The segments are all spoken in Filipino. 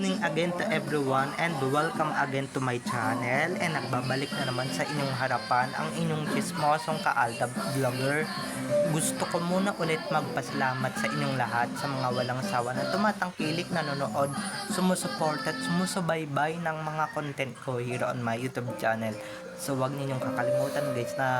evening again to everyone and welcome again to my channel, and nagbabalik na naman sa inyong harapan ang inyong chismosong kaaltab vlogger. Gusto ko muna ulit magpasalamat sa inyong lahat sa mga walang sawa na tumatangkilik, nanonood, sumusuport at sumusubaybay ng mga content ko here on my YouTube channel. So wag ninyong kakalimutan guys na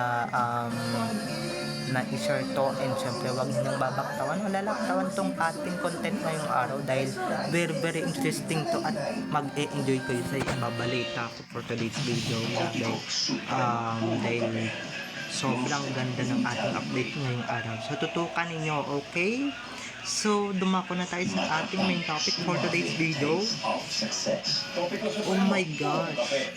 i-share to, and syempre wag ninyong babaktawan o lalaktawan tong ating content ngayong araw dahil very very interesting to at mag-e-enjoy kayo sa ibabalita ko for today's video dahil sobrang ganda ng ating update ngayong araw. So tutukan ninyo, okay? So dumako na tayo sa ating main topic for today's video. Oh my gosh,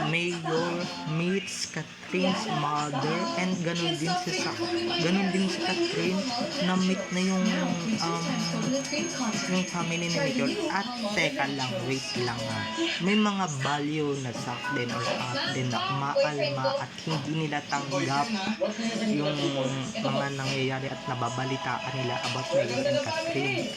Mayor meets Catherine's mother, and ganun din si Catherine na meet na yung family ni Mayor. At teka lang, wait lang may mga value na sak din or din na maalma at hindi nila tanggap yung mga nangyayari at nababalitaan nila about Mayor and Catherine.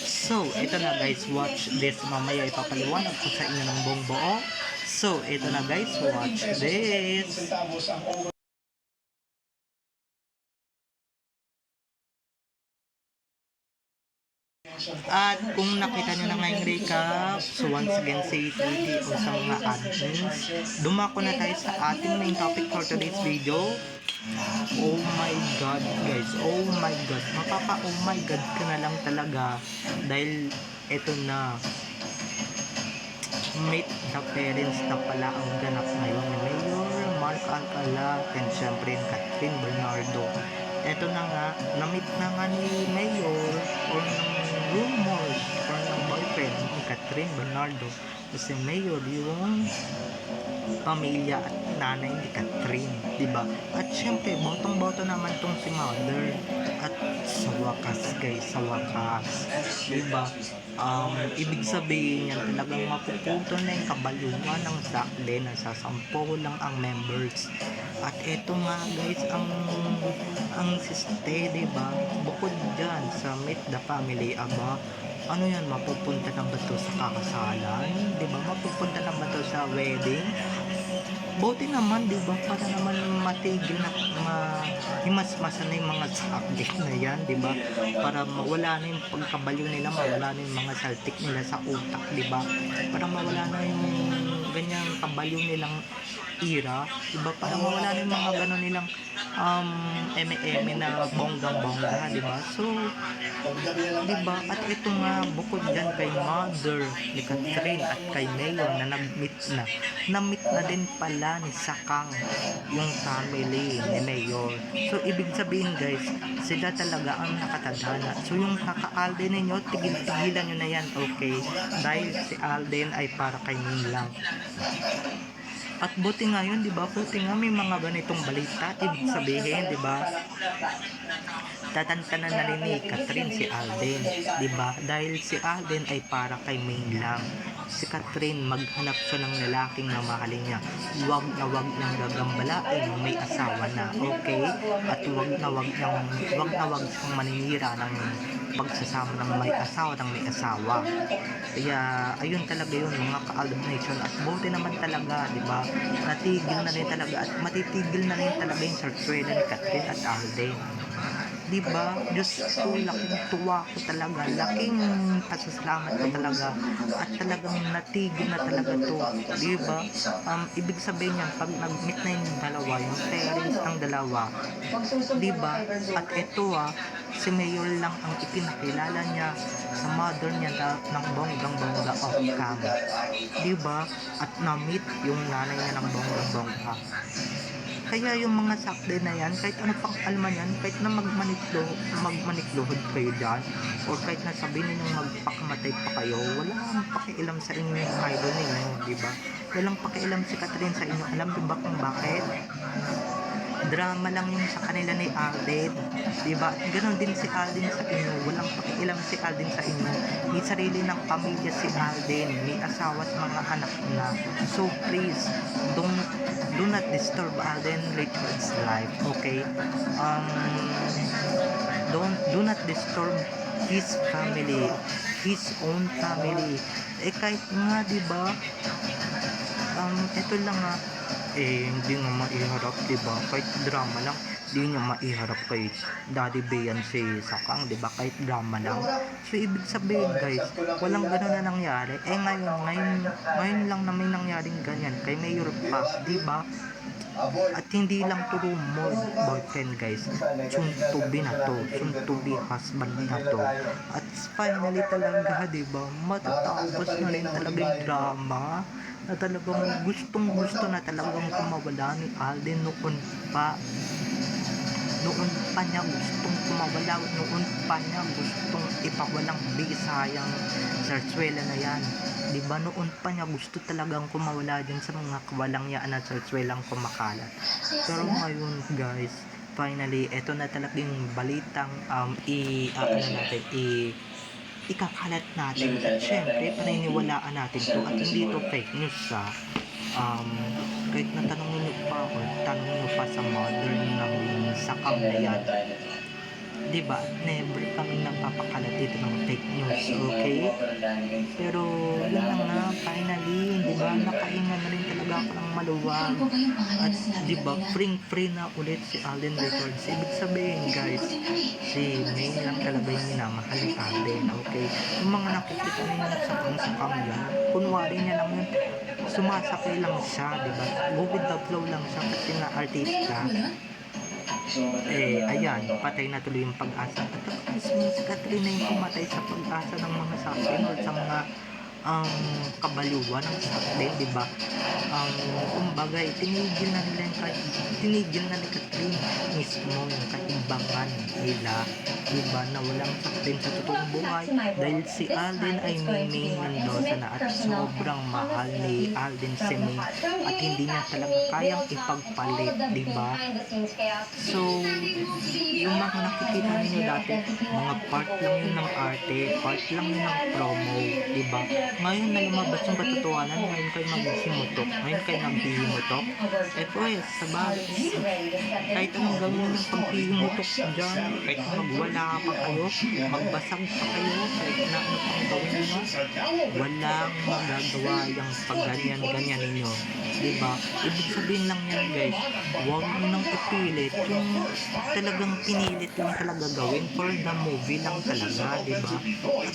So, ito na guys, watch this. Mamaya ipapaliwanag ko sa inyo ng buong buo. So, ito na guys, watch this. At kung nakita nyo na ngayong recap, so once again say thank you sa mga admins. Dumako na tayo sa ating main topic for today's video. Oh my god guys, oh my god, mapapa oh my god ka na lang talaga dahil eto na, meet the parents na pala ang ganap ngayon ni Mayor Mark Alcala and syempre Catherine Bernardo. Eto na nga, na-meet na nga ni Mayor or ng rumors or ng boyfriend ni Catherine Bernardo kasi Mayor yung pamilya at nanay ni Catherine, diba? At syempre, botong-boto naman tong si Mother. At sa wakas guys, sa wakas, diba? Ibig sabihin yan, talagang mapupunto na yung kabaluan ng sakde na sa 10 lang ang members. At eto nga guys, ang siste, diba? Bukod dyan sa Meet the Family, ano yan, mapupunta na ba to sa kakasalan? Diba? Mapupunta na ba to sa wedding? Buti naman, diba? Para naman matigil na himasmasan na yung mga subject na yan, diba? Para mawala na yung pagkabaliw nila, mawala na yung mga saltik nila sa utak, diba? Para mawala na yung ganyang kabaliw nilang era, diba? Para mawala na yung mga gano'n nilang eme-eme na bonggang-bongga, diba? So, diba? At ito nga, bukod dyan kay Mother ni Catherine at kay Mayor na na-meet na din pala ni Sakang yung family ni Mayor. So, ibig sabihin guys, sila talaga ang nakatadhana. So, yung kaka-Alden ninyo, tigil-tigilan nyo na yan, okay? Dahil si Alden ay para kay Min lang. At buti nga yun, diba? Buti nga may mga ganitong balita. Ibig sabihin, diba? Tatantanan na rin ni Catherine si Alden, diba? Dahil si Alden ay para kay Main lang. Si Catherine, maghanap siya ng lalaking na mahalin niya. Wag niyang gagambalain may asawa na, okay? At wag na wag siyang maninira ng pagsasama ng may asawa. Kaya ayun talaga yun mga ka-Aldab Nation. At buti naman talaga, diba? Natigil na rin talaga at matitigil na rin talaga yung sarsuela ni Catherine at Alden, diba? Diyos ko, laking tuwa ko talaga, laking pasasalamat ko talaga, at talagang natigil na talaga to, diba? Ibig sabihin yan, pag nag-meet na yung dalawa, yung parents ng dalawa, diba? At ito si Mayor lang ang ipinakilala niya sa mother niya ng bonggang-bongga off cam, diba? At na-meet yung nanay niya ng bonggang-bongga. Kaya yung mga sakde na yan, kahit ano pang alman yan, kahit na magmaniklohod kayo dyan, or kahit na sabihin ninyong magpakamatay pa kayo, walang pakialam sa inyo yung idol ninyo, diba? Walang pakialam si Catherine sa inyo. Alam diba kung bakit? Drama lang yung sa kanila ni Alden, diba? Ganon din si Alden sa inyo. Walang pakialam si Alden sa inyo. May sarili ng pamilya si Alden, may asawa at mga anak na. So please, do not disturb Alden Richards' life, okay? Do not disturb his family. his own family. Kahit nga, di ba, ito lang nga, hindi nga maiharap, di ba? Kahit drama lang, di niya maiharap kay Daddy Beyonce Sakang, di ba? Kahit drama lang. So, ibig sabihin, guys, walang ganun na nangyari. Ngayon lang na may nangyaring ganyan kay Mayor pa, di ba? At hindi lang puro boyfriend, guys, soon to be na to, soon to be husband na to. At finally talaga, diba, matatapos na rin talaga yung drama na talagang gustong gusto na talagang kumawala ni Alden noon pa niya gustong kumawala, noon pa niya gustong ipawalang bisa yung sarsuela na yan, diba? Noon pa niya gusto talagang kumawala din sa mga kawalangyaan at sarsuelang kumakalat. Pero ngayon, guys, finally, eto na talaga yung balitang ikakalat natin. At syempre, paniniwalaan natin to at hindi to fake news sa kahit na tanongin nyo pa o tanongin nyo pa sa modern ng Sakang na yan, diba, never kami nagpapakalat dito ng fake news, okay? Pero yun na nga, finally, diba, nakahinga na rin talaga ako ng maluwag. At diba, free na ulit si Alden Records. Ibig sabihin, guys, si May lang talaga yung minamahal ni Alden, okay? Yung mga nakikita ninyo Sakang yan, kunwari niya lang yun, sumasakay lang siya, diba? Go with the flow lang siya kasi nga artista. Ayan, patay na tuloy yung pag-asa. At mismo si Catherine na yung pumatay sa pag-asa ng mga sakin o sa mga kabaliwan ng sakit, diba? Kumbaga, tinigil na ni Catherine mismo yung kaibangan nila, diba, na walang sakit sa totoong buhay dahil si Alden ay May Mendoza na at sobrang mahal ni Alden si May at hindi niya talaga kayang ipagpalit, diba? So, yung mga nakikita ninyo dati, mga part lang yun ng arte, part lang yun ng promo, diba? Ngayon na lumabas yung katotohanan, ngayon kayo maghihimutok, ngayon kayo naghihimutok. Sa bagay, kahit anong gawin yung paghihimutok dyan, kahit magwala pa kayo, magbasag pa kayo, kahit na ano pang gawin nyo, walang magagawa yung pagganyan-ganyan ninyo, diba? Ibig sabihin lang yan, guys, huwag mo nang ipilit yung talagang pinilit lang talaga gawin for the movie lang talaga, diba? At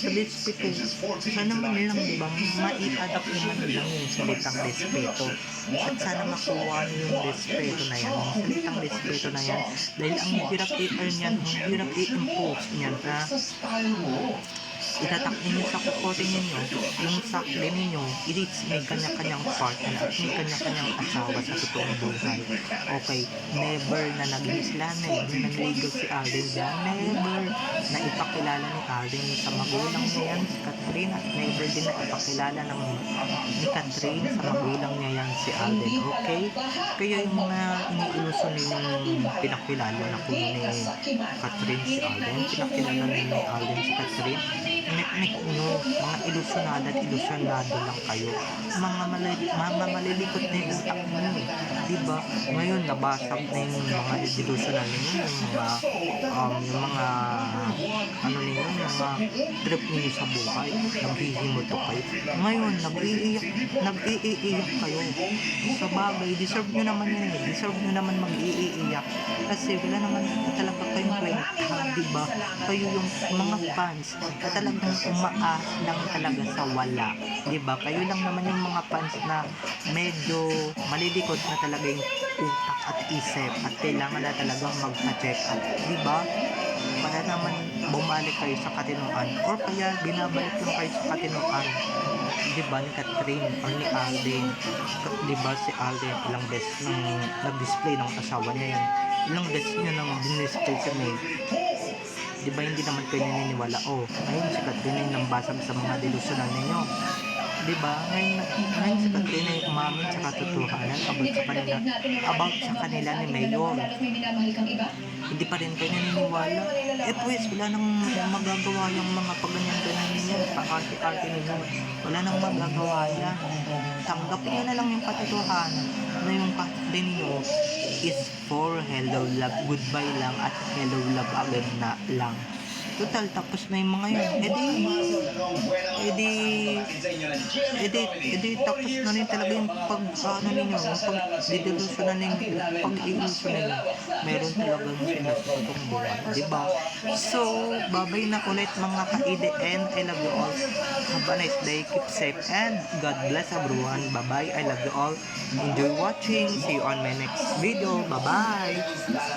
sana man lang, diba, mai-adapt naman lang yung salitang respeto at sana makuha nyo yung respeto na yan, yung salitang respeto na yan, dahil ang hirap i-earn yan, ang hirap i-impose yan na itatak ninyo sa kukote ninyo, yung sakli ninyo, may kanya-kanyang partner at may kanya-kanyang asawa sa totoong buhay. Okay, never na naging sila, never na naligaw si Alden dyan, never na ipakilala ni Alden sa magulang niya yan, si Catherine, at never din na ipakilala ni Catherine sa magulang niya yan, si Alden, okay? Kaya yung mga iniiluso ninyong pinakilala na kuno ni Catherine si Alden, pinakilala ni Alden si Catherine, nek nyo, mga ilusyonado at ilusyonado lang kayo, mga malilikot na yung utak nyo, diba? Ngayon nabasag na yung mga ilusyonal ninyo, yung mga ano ninyo, yung mga trip ninyo sa buhay, naghihimutok kayo. Ngayon nag-iiyak kayo. Sa bagay, deserve nyo naman yun, deserve nyo naman mag-iiyak kasi wala naman talaga kayong kwenta, diba? Kayo yung mga fans na talagang umaas lang talaga sa wala, diba? Kayo lang naman yung mga fans na medyo malilikot na talaga yung utak at isip at kailangan na talagang magpa-check up, diba? Para naman bumalik kayo sa katinuan or kaya binabalik lang kayo sa katinuan, diba, ni Catherine or ni Alden, diba? Si Alden ilang beses nang nag-display ng asawa niya yan, ilang beses niya nang din-display sa May, diba? Hindi naman kayo naniniwala, ngayon si Catherine ay nambasag sa mga delusional ninyo, diba? Ngayon si Catherine ay umamin sa katotohanan about sa kanila ni Mayor. Hindi pa rin kayo naniniwala. Pues wala nang magagawa yung mga pagganyan-ganyan ninyo, pa-arte-arte ninyo, wala nang magagawa yan. Tanggapin nyo na lang yung katotohanan na yung Catherine ninyo is for hello love goodbye lang at hello love again na lang. Total, tapos na yung mga yun. Tapos na rin talaga yung pag-ano ninyo, yung pag-didelusyonan ninyo, pag-ilusyon ninyo. Meron talagang sinasutong buhay, diba? So, babay na ulit mga ka-EDN. I love you all. Have a nice day. Keep safe and God bless everyone. Bye-bye. I love you all. Enjoy watching. See you on my next video. Bye-bye.